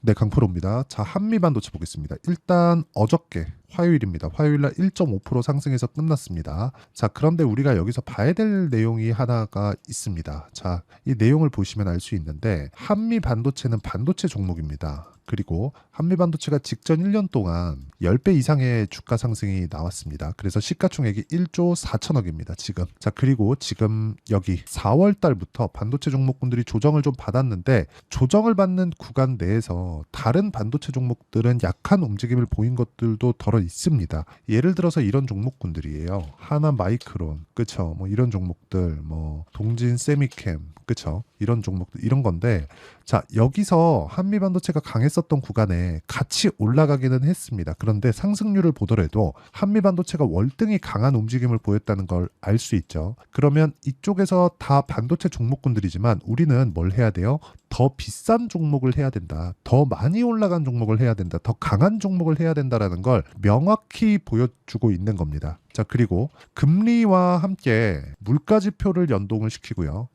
네, 강프로입니다. 자, 한미반도체 보겠습니다. 일단 어저께 화요일입니다. 화요일날 1.5% 상승해서 끝났습니다. 자, 그런데 우리가 여기서 봐야 될 내용이 하나가 있습니다. 자, 이 내용을 보시면 알 수 있는데 한미반도체는 반도체 종목입니다. 그리고 한미반도체가 직전 1년 동안 10배 이상의 주가 상승이 나왔습니다. 그래서 시가총액이 1조 4천억입니다. 지금. 자, 그리고 지금 여기 4월 달부터 반도체 종목군들이 조정을 좀 받았는데 조정을 받는 구간 내에서 다른 반도체 종목들은 약한 움직임을 보인 것들도 덜어 있습니다. 예를 들어서 이런 종목군들이에요. 하나 마이크론, 그쵸? 뭐 이런 종목들, 뭐 동진 세미캠, 그쵸? 이런 종목들, 이런 건데, 자, 여기서 한미반도체가 강했었던 구간에 같이 올라가기는 했습니다. 그런데 상승률을 보더라도 한미반도체가 월등히 강한 움직임을 보였다는 걸 알 수 있죠. 그러면 이쪽에서 다 반도체 종목군들이지만 우리는 뭘 해야 돼요? 더 비싼 종목을 해야 된다. 더 많이 올라간 종목을 해야 된다. 더 강한 종목을 해야 된다라는 걸 명확히 보여주고 있는 겁니다. 자, 그리고 금리와 함께 물가지표를 연동을 시키고요.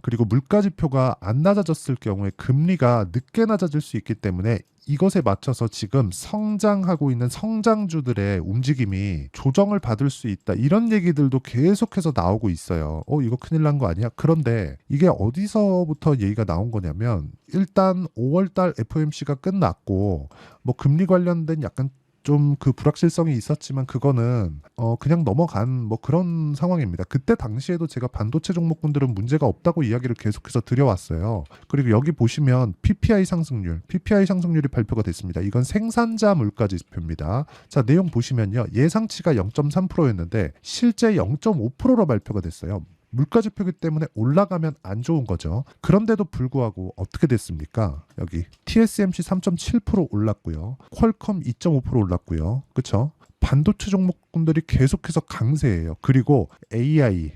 그리고 물가지표가 안 낮아졌을 경우에 금리가 늦게 낮아질 수 있기 때문에 이것에 맞춰서 지금 성장하고 있는 성장주들의 움직임이 조정을 받을 수 있다. 이런 얘기들도 계속해서 나오고 있어요. 이거 큰일 난 거 아니야? 그런데 이게 어디서부터 얘기가 나온 거냐면 일단 5월달 FOMC가 끝났고 뭐 금리 관련된 약간 좀 그 불확실성이 있었지만 그거는 그냥 넘어간 뭐 그런 상황입니다. 그때 당시에도 제가 반도체 종목군들은 문제가 없다고 이야기를 계속해서 드려왔어요. 그리고 여기 보시면 PPI 상승률이 발표가 됐습니다. 이건 생산자 물가 지표입니다. 자, 내용 보시면요. 예상치가 0.3%였는데 실제 0.5%로 발표가 됐어요. 물가지표기 때문에 올라가면 안 좋은 거죠. 그런데도 불구하고 어떻게 됐습니까? 여기 TSMC 3.7% 올랐고요. 퀄컴 2.5% 올랐고요. 그렇죠? 반도체 종목군들이 계속해서 강세예요. 그리고 AI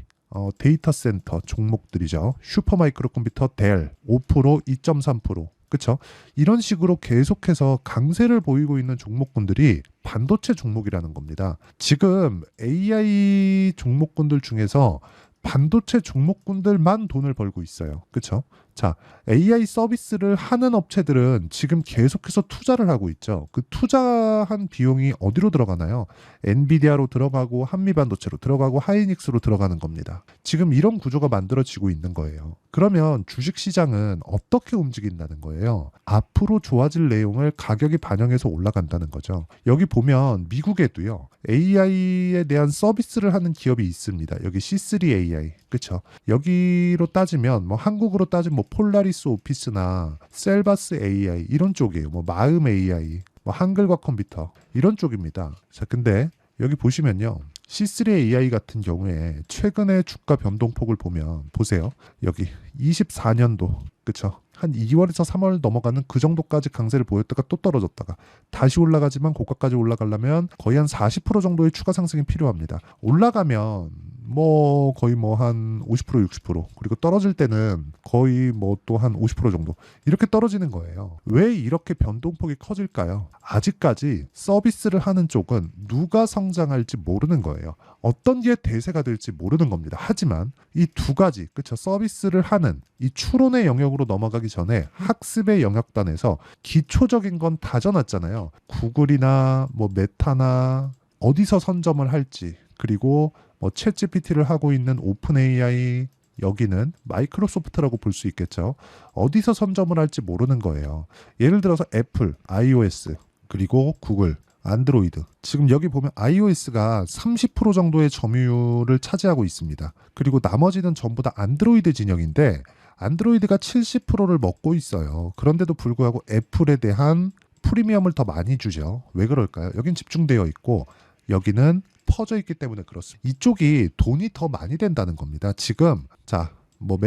데이터 센터 종목들이죠. 슈퍼마이크로 컴퓨터 델 5%, 2.3%. 그렇죠? 이런 식으로 계속해서 강세를 보이고 있는 종목군들이 반도체 종목이라는 겁니다. 지금 AI 종목군들 중에서 반도체 종목군들만 돈을 벌고 있어요. 그렇죠? 자, AI 서비스를 하는 업체들은 지금 계속해서 투자를 하고 있죠. 그 투자한 비용이 어디로 들어가나요? 엔비디아로 들어가고 한미반도체로 들어가고 하이닉스로 들어가는 겁니다. 지금 이런 구조가 만들어지고 있는 거예요. 그러면 주식시장은 어떻게 움직인다는 거예요? 앞으로 좋아질 내용을 가격이 반영해서 올라간다는 거죠. 여기 보면 미국에도요. AI에 대한 서비스를 하는 기업이 있습니다. 여기 C3AI. 그렇죠? 여기로 따지면 뭐 한국으로 따지면 뭐 폴라리스 오피스나 셀바스 AI 이런 쪽이에요. 뭐 마음 AI, 뭐 한글과 컴퓨터 이런 쪽입니다. 자, 근데 여기 보시면요. C3AI 같은 경우에 최근에 주가 변동폭을 보면 보세요. 여기 24년도 그쵸? 한 2월에서 3월 넘어가는 그 정도까지 강세를 보였다가 또 떨어졌다가 다시 올라가지만 고가까지 올라가려면 거의 한 40% 정도의 추가 상승이 필요합니다. 올라가면 뭐 거의 뭐 한 50% 60% 그리고 떨어질 때는 거의 뭐 또 한 50% 정도 이렇게 떨어지는 거예요. 왜 이렇게 변동폭이 커질까요? 아직까지 서비스를 하는 쪽은 누가 성장할지 모르는 거예요. 어떤 게 대세가 될지 모르는 겁니다. 하지만 이 두 가지, 그쵸? 서비스를 하는 이 추론의 영역으로 넘어가기 전에 학습의 영역단에서 기초적인 건 다져놨잖아요. 구글이나 뭐 메타나 어디서 선점을 할지 그리고 뭐 챗GPT를 하고 있는 오픈 AI 여기는 마이크로소프트라고 볼 수 있겠죠. 어디서 선점을 할지 모르는 거예요. 예를 들어서 애플, iOS 그리고 구글, 안드로이드. 지금 여기 보면 iOS가 30% 정도의 점유율을 차지하고 있습니다. 그리고 나머지는 전부 다 안드로이드 진영인데 안드로이드가 70%를 먹고 있어요. 그런데도 불구하고 애플에 대한 프리미엄을 더 많이 주죠. 왜 그럴까요? 여긴 집중되어 있고 여기는 퍼져 있기 때문에 그렇습니다. 이쪽이 돈이 더 많이 된다는 겁니다. 지금 자, 뭐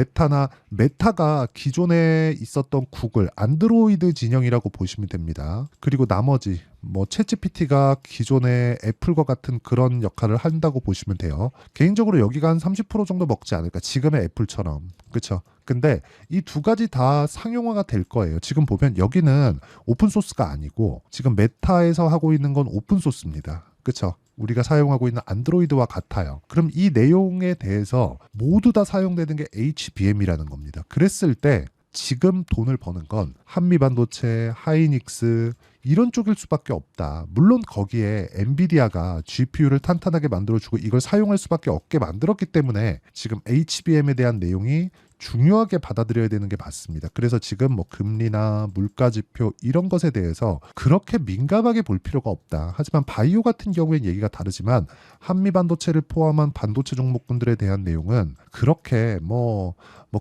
메타가 기존에 있었던 구글 안드로이드 진영이라고 보시면 됩니다. 그리고 나머지 뭐 챗GPT가 기존의 애플과 같은 그런 역할을 한다고 보시면 돼요. 개인적으로 여기가 한 30% 정도 먹지 않을까. 지금의 애플처럼. 그렇죠? 근데 이 두 가지 다 상용화가 될 거예요. 지금 보면 여기는 오픈 소스가 아니고 지금 메타에서 하고 있는 건 오픈 소스입니다. 그렇죠? 우리가 사용하고 있는 안드로이드와 같아요. 그럼 이 내용에 대해서 모두 다 사용되는 게 HBM이라는 겁니다. 그랬을 때 지금 돈을 버는 건 한미반도체, 하이닉스 이런 쪽일 수밖에 없다. 물론 거기에 엔비디아가 GPU를 탄탄하게 만들어주고 이걸 사용할 수밖에 없게 만들었기 때문에 지금 HBM에 대한 내용이 중요하게 받아들여야 되는 게 맞습니다. 그래서 지금 뭐 금리나 물가지표 이런 것에 대해서 그렇게 민감하게 볼 필요가 없다. 하지만 바이오 같은 경우엔 얘기가 다르지만 한미반도체를 포함한 반도체 종목군들에 대한 내용은 그렇게 뭐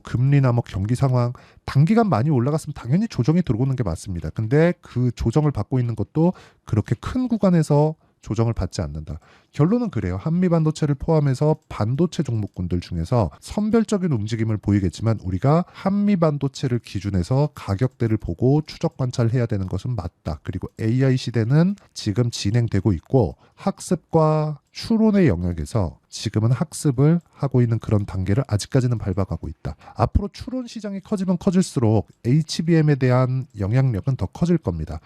금리나 뭐 경기 상황 단기간 많이 올라갔으면 당연히 조정이 들어오는 게 맞습니다. 근데 그 조정을 받고 있는 것도 그렇게 큰 구간에서 조정을 받지 않는다. 결론은 그래요. 한미반도체를 포함해서 반도체 종목군들 중에서 선별적인 움직임을 보이겠지만 우리가 한미반도체를 기준해서 가격대를 보고 추적 관찰해야 되는 것은 맞다. 그리고 AI 시대는 지금 진행되고 있고 학습과 추론의 영역에서 지금은 학습을 하고 있는 그런 단계를 아직까지는 밟아가고 있다. 앞으로 추론 시장이 커지면 커질수록 HBM에 대한 영향력은 더 커질 겁니다.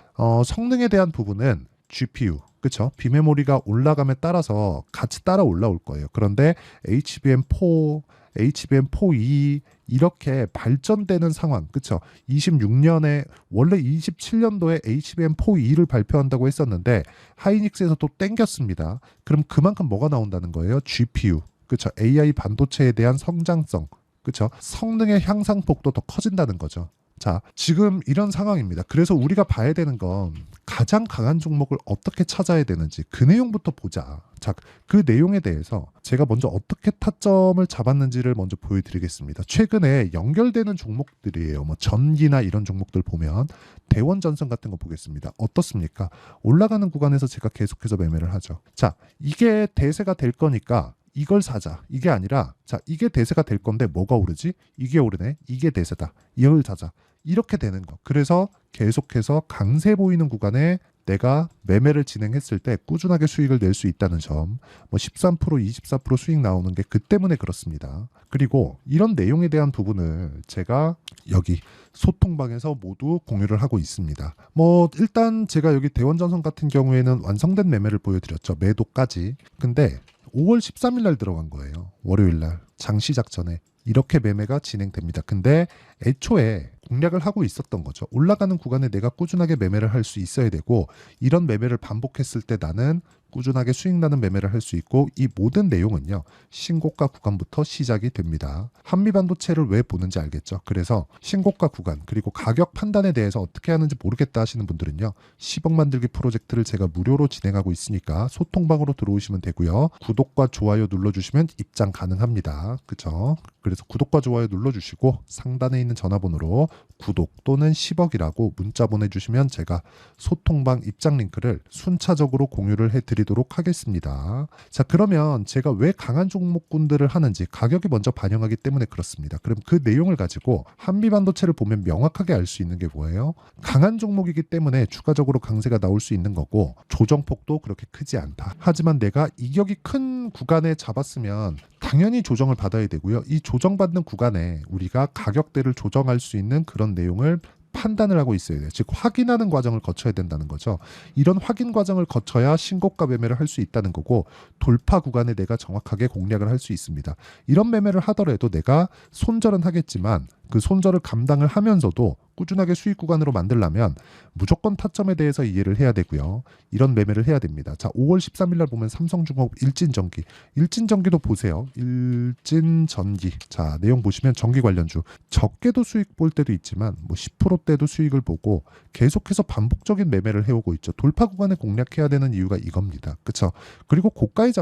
성능에 대한 부분은 GPU, 그쵸? 비메모리가 올라감에 따라서 같이 따라 올라올 거예요. 그런데 HBM4, HBM4E 이렇게 발전되는 상황, 그쵸? 26년에 원래 27년도에 HBM4E를 발표한다고 했었는데 하이닉스에서 또 땡겼습니다. 그럼 그만큼 뭐가 나온다는 거예요? GPU, 그쵸? AI 반도체에 대한 성장성, 그쵸? 성능의 향상폭도 더 커진다는 거죠. 자, 지금 이런 상황입니다. 그래서 우리가 봐야 되는 건 가장 강한 종목을 어떻게 찾아야 되는지 그 내용부터 보자. 자, 그 내용에 대해서 제가 먼저 어떻게 타점을 잡았는지를 먼저 보여드리겠습니다. 최근에 연결되는 종목들이에요. 뭐 전기나 이런 종목들 보면 대원전선 같은 거 보겠습니다. 어떻습니까? 올라가는 구간에서 제가 계속해서 매매를 하죠. 자, 이게 대세가 될 거니까 이걸 사자. 이게 아니라 자, 이게 대세가 될 건데 뭐가 오르지? 이게 오르네. 이게 대세다. 이걸 사자. 이렇게 되는 거. 그래서 계속해서 강세 보이는 구간에 내가 매매를 진행했을 때 꾸준하게 수익을 낼 수 있다는 점. 뭐 13%, 24% 수익 나오는 게 그 때문에 그렇습니다. 그리고 이런 내용에 대한 부분을 제가 여기 소통방에서 모두 공유를 하고 있습니다. 뭐 일단 제가 여기 대원전선 같은 경우에는 완성된 매매를 보여드렸죠. 매도까지. 근데 5월 13일 날 들어간 거예요. 월요일 날 장 시작 전에 이렇게 매매가 진행됩니다. 근데 애초에 공략을 하고 있었던 거죠. 올라가는 구간에 내가 꾸준하게 매매를 할 수 있어야 되고 이런 매매를 반복했을 때 나는 꾸준하게 수익 나는 매매를 할 수 있고 이 모든 내용은요. 신고가 구간부터 시작이 됩니다. 한미반도체를 왜 보는지 알겠죠? 그래서 신고가 구간 그리고 가격 판단에 대해서 어떻게 하는지 모르겠다 하시는 분들은요. 10억 만들기 프로젝트를 제가 무료로 진행하고 있으니까 소통방으로 들어오시면 되고요. 구독과 좋아요 눌러주시면 입장 가능합니다. 그쵸? 그래서 구독과 좋아요 눌러주시고 상단에 있는 전화번호로 구독 또는 10억이라고 문자 보내주시면 제가 소통방 입장 링크를 순차적으로 공유를 해드리도록 하겠습니다. 자, 그러면 제가 왜 강한 종목군들을 하는지 가격이 먼저 반영하기 때문에 그렇습니다. 그럼 그 내용을 가지고 한미반도체를 보면 명확하게 알 수 있는 게 뭐예요? 강한 종목이기 때문에 추가적으로 강세가 나올 수 있는 거고 조정폭도 그렇게 크지 않다. 하지만 내가 이격이 큰 구간에 잡았으면 당연히 조정을 받아야 되고요. 이 조정받는 구간에 우리가 가격대를 조정할 수 있는 그런 내용을 판단을 하고 있어야 돼요. 즉 확인하는 과정을 거쳐야 된다는 거죠. 이런 확인 과정을 거쳐야 신고가 매매를 할 수 있다는 거고 돌파 구간에 내가 정확하게 공략을 할 수 있습니다. 이런 매매를 하더라도 내가 손절은 하겠지만 그 손절을 감당을 하면서도 꾸준하게 수익 구간으로 만들려면 무조건 타점에 대해서 이해를 해야 되고요. 이런 매매를 해야 됩니다. 자, 5월 13일 날 보면 삼성중공업 일진전기. 일진전기도 보세요. 일진전기. 자, 내용 보시면 전기 관련주. 적게도 수익 볼 때도 있지만 뭐 10%대도 수익을 보고 계속해서 반복적인 매매를 해오고 있죠. 돌파 구간에 공략해야 되는 이유가 이겁니다. 그렇죠? 그리고 고가에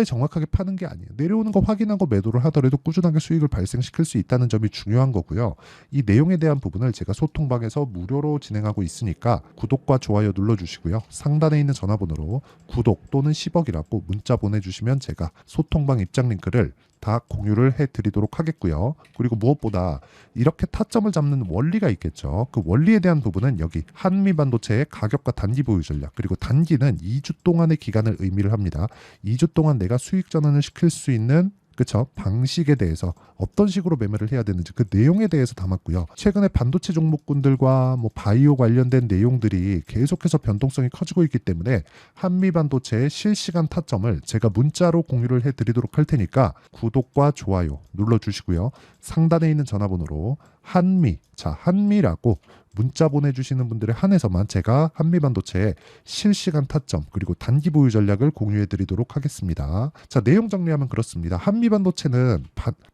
정확하게 파는 게 아니에요. 내려오는 거 확인하고 매도를 하더라도 꾸준하게 수익을 발생시킬 수 있다는 점이 중요한 거고요. 이 내용에 대한 부분을 제가 소통방에서 무료로 진행하고 있으니까 구독과 좋아요 눌러주시고요. 상단에 있는 전화번호로 구독 또는 10억이라고 문자 보내주시면 제가 소통방 입장 링크를 다 공유를 해드리도록 하겠고요. 그리고 무엇보다 이렇게 타점을 잡는 원리가 있겠죠. 그 원리에 대한 부분은 여기 한미반도체의 가격과 단기 보유 전략 그리고 단기는 2주 동안의 기간을 의미를 합니다. 2주 동안 내가 수익 전환을 시킬 수 있는 그쵸? 방식에 대해서 어떤 식으로 매매를 해야 되는지 그 내용에 대해서 담았고요. 최근에 반도체 종목군들과 뭐 바이오 관련된 내용들이 계속해서 변동성이 커지고 있기 때문에 한미 반도체의 실시간 타점을 제가 문자로 공유를 해드리도록 할 테니까 구독과 좋아요 눌러주시고요. 상단에 있는 전화번호로 한미라고 문자 보내주시는 분들에 한해서만 제가 한미반도체의 실시간 타점 그리고 단기 보유 전략을 공유해 드리도록 하겠습니다. 자, 내용 정리하면 그렇습니다. 한미반도체는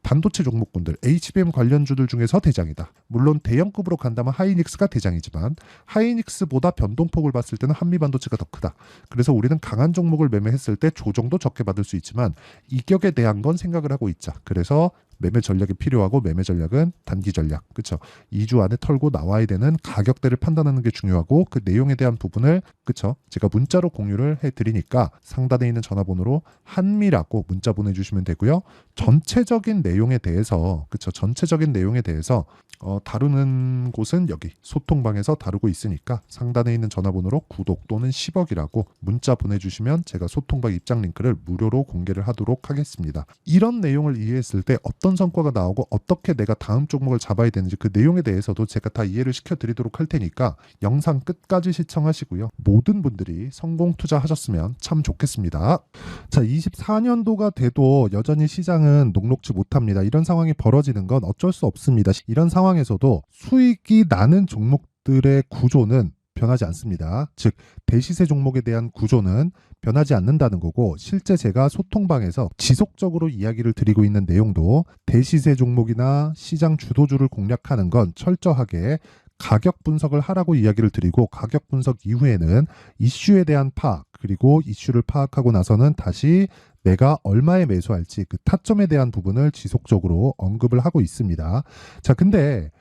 반도체 종목군들 HBM 관련주들 중에서 대장이다. 물론 대형급으로 간다면 하이닉스가 대장이지만 하이닉스보다 변동폭을 봤을 때는 한미반도체가 더 크다. 그래서 우리는 강한 종목을 매매했을 때 조정도 적게 받을 수 있지만 이격에 대한 건 생각을 하고 있자. 그래서 매매 전략이 필요하고 매매 전략은 단기 전략. 그렇죠? 2주 안에 털고 나와야 되는 가격대를 판단하는 게 중요하고 그 내용에 대한 부분을 그렇죠? 제가 문자로 공유를 해드리니까 상단에 있는 전화번호로 한미라고 문자 보내주시면 되고요. 전체적인 내용에 대해서 그렇죠? 전체적인 내용에 대해서 다루는 곳은 여기 소통방에서 다루고 있으니까 상단에 있는 전화번호로 구독 또는 10억이라고 문자 보내주시면 제가 소통방 입장 링크를 무료로 공개를 하도록 하겠습니다. 이런 내용을 이해했을 때 어떤 성과가 나오고 어떻게 내가 다음 종목을 잡아야 되는지 그 내용에 대해서도 제가 다 이해를 시켜드리도록 할 테니까 영상 끝까지 시청하시고요. 모든 분들이 성공 투자하셨으면 참 좋겠습니다. 자, 24년도가 돼도 여전히 시장은 녹록지 못합니다. 이런 상황이 벌어지는 건 어쩔 수 없습니다. 이런 상황에서도 수익이 나는 종목들의 구조는 변하지 않습니다. 즉 대시세 종목에 대한 구조는 변하지 않는다는 거고 실제 제가 소통방에서 지속적으로 이야기를 드리고 있는 내용도 대시세 종목이나 시장 주도주를 공략하는 건 철저하게 가격 분석을 하라고 이야기를 드리고 가격 분석 이후에는 이슈에 대한 파악 그리고 이슈를 파악하고 나서는 다시 내가 얼마에 매수할지 그 타점에 대한 부분을 지속적으로 언급을 하고 있습니다. 자, 근데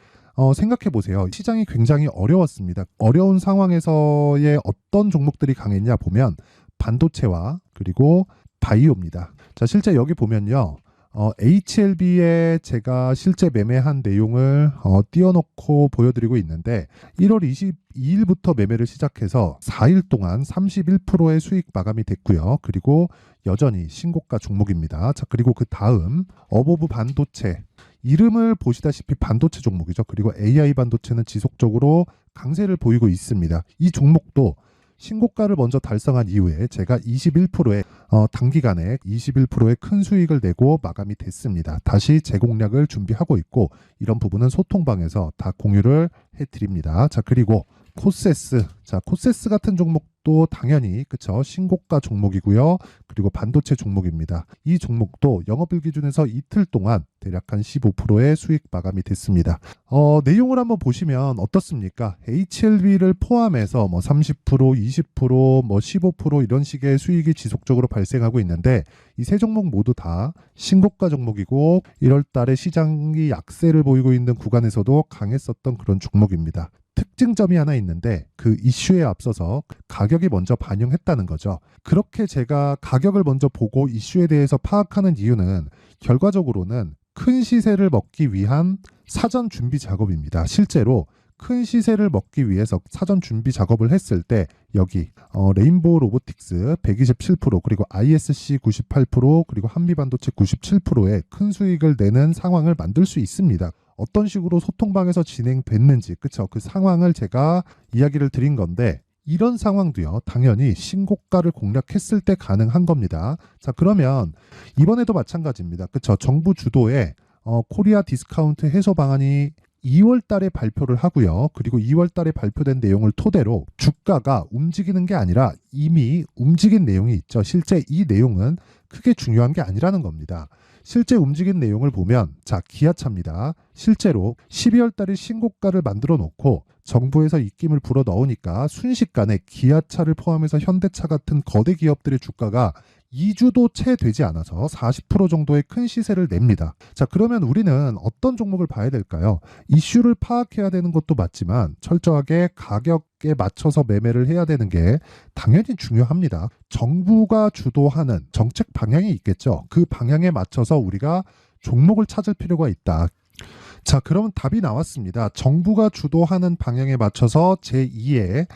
생각해 보세요. 시장이 굉장히 어려웠습니다. 어려운 상황에서의 어떤 종목들이 강했냐 보면 반도체와 그리고 바이오입니다. 자, 실제 여기 보면요. HLB에 제가 실제 매매한 내용을 띄워놓고 보여드리고 있는데 1월 22일부터 매매를 시작해서 4일 동안 31%의 수익 마감이 됐고요. 그리고 여전히 신고가 종목입니다. 자, 그리고 그 다음 어보브 반도체 이름을 보시다시피 반도체 종목이죠. 그리고 AI 반도체는 지속적으로 강세를 보이고 있습니다. 이 종목도 신고가를 먼저 달성한 이후에 제가 21%의 단기간에 21%의 큰 수익을 내고 마감이 됐습니다. 다시 재공략을 준비하고 있고 이런 부분은 소통방에서 다 공유를 해드립니다. 자, 그리고 코세스. 자, 코세스 같은 종목도 당연히 그쵸 신고가 종목이고요. 그리고 반도체 종목입니다. 이 종목도 영업일 기준에서 이틀 동안 대략 한 15%의 수익 마감이 됐습니다. 내용을 한번 보시면 어떻습니까? HLB를 포함해서 뭐 30%, 20%, 뭐 15% 이런 식의 수익이 지속적으로 발생하고 있는데 이 세 종목 모두 다 신고가 종목이고 1월 달에 시장이 약세를 보이고 있는 구간에서도 강했었던 그런 종목입니다. 특징점이 하나 있는데 그 이슈에 앞서서 가격이 먼저 반영했다는 거죠. 그렇게 제가 가격을 먼저 보고 이슈에 대해서 파악하는 이유는 결과적으로는 큰 시세를 먹기 위한 사전 준비 작업입니다. 실제로 큰 시세를 먹기 위해서 사전 준비 작업을 했을 때 여기 레인보우 로보틱스 127% 그리고 ISC 98% 그리고 한미반도체 97%의 큰 수익을 내는 상황을 만들 수 있습니다. 어떤 식으로 소통방에서 진행됐는지 그쵸? 그 상황을 제가 이야기를 드린 건데 이런 상황도요 당연히 신고가를 공략했을 때 가능한 겁니다. 자, 그러면 이번에도 마찬가지입니다. 그쵸? 정부 주도의 코리아 디스카운트 해소 방안이 2월 달에 발표를 하고요. 그리고 2월 달에 발표된 내용을 토대로 주가가 움직이는 게 아니라 이미 움직인 내용이 있죠. 실제 이 내용은 크게 중요한 게 아니라는 겁니다. 실제 움직인 내용을 보면 자, 기아차입니다. 실제로 12월 달에 신고가를 만들어 놓고 정부에서 입김을 불어 넣으니까 순식간에 기아차를 포함해서 현대차 같은 거대 기업들의 주가가 2주도 채 되지 않아서 40% 정도의 큰 시세를 냅니다. 자, 그러면 우리는 어떤 종목을 봐야 될까요? 이슈를 파악해야 되는 것도 맞지만 철저하게 가격에 맞춰서 매매를 해야 되는 게 당연히 중요합니다. 정부가 주도하는 정책 방향이 있겠죠. 그 방향에 맞춰서 우리가 종목을 찾을 필요가 있다. 자, 그러면 답이 나왔습니다. 정부가 주도하는 방향에 맞춰서 제2의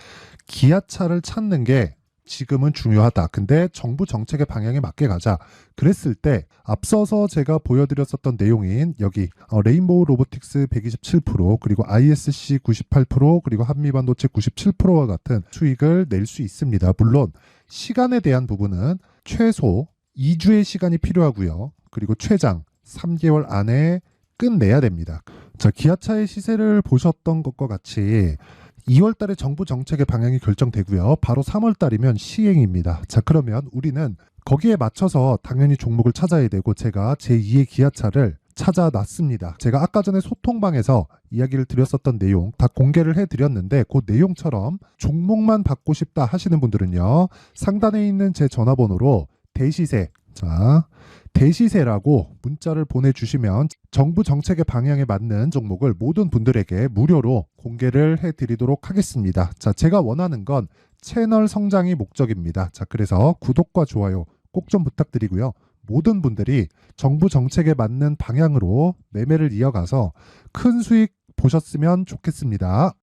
기아차를 찾는 게 지금은 중요하다. 근데 정부 정책의 방향에 맞게 가자. 그랬을 때 앞서서 제가 보여드렸었던 내용인 여기 레인보우 로보틱스 127% 그리고 ISC 98% 그리고 한미반도체 97%와 같은 수익을 낼 수 있습니다. 물론 시간에 대한 부분은 최소 2주의 시간이 필요하고요. 그리고 최장 3개월 안에 끝내야 됩니다. 자, 기아차의 시세를 보셨던 것과 같이 2월 달에 정부 정책의 방향이 결정되고요. 바로 3월 달이면 시행입니다. 자, 그러면 우리는 거기에 맞춰서 당연히 종목을 찾아야 되고 제가 제2의 기아차를 찾아놨습니다. 제가 아까 전에 소통방에서 이야기를 드렸었던 내용 다 공개를 해드렸는데 그 내용처럼 종목만 받고 싶다 하시는 분들은요. 상단에 있는 제 전화번호로 대시세, 자, 대시세라고 문자를 보내주시면 정부 정책의 방향에 맞는 종목을 모든 분들에게 무료로 공개를 해드리도록 하겠습니다. 자, 제가 원하는 건 채널 성장이 목적입니다. 자, 그래서 구독과 좋아요 꼭 좀 부탁드리고요. 모든 분들이 정부 정책에 맞는 방향으로 매매를 이어가서 큰 수익 보셨으면 좋겠습니다.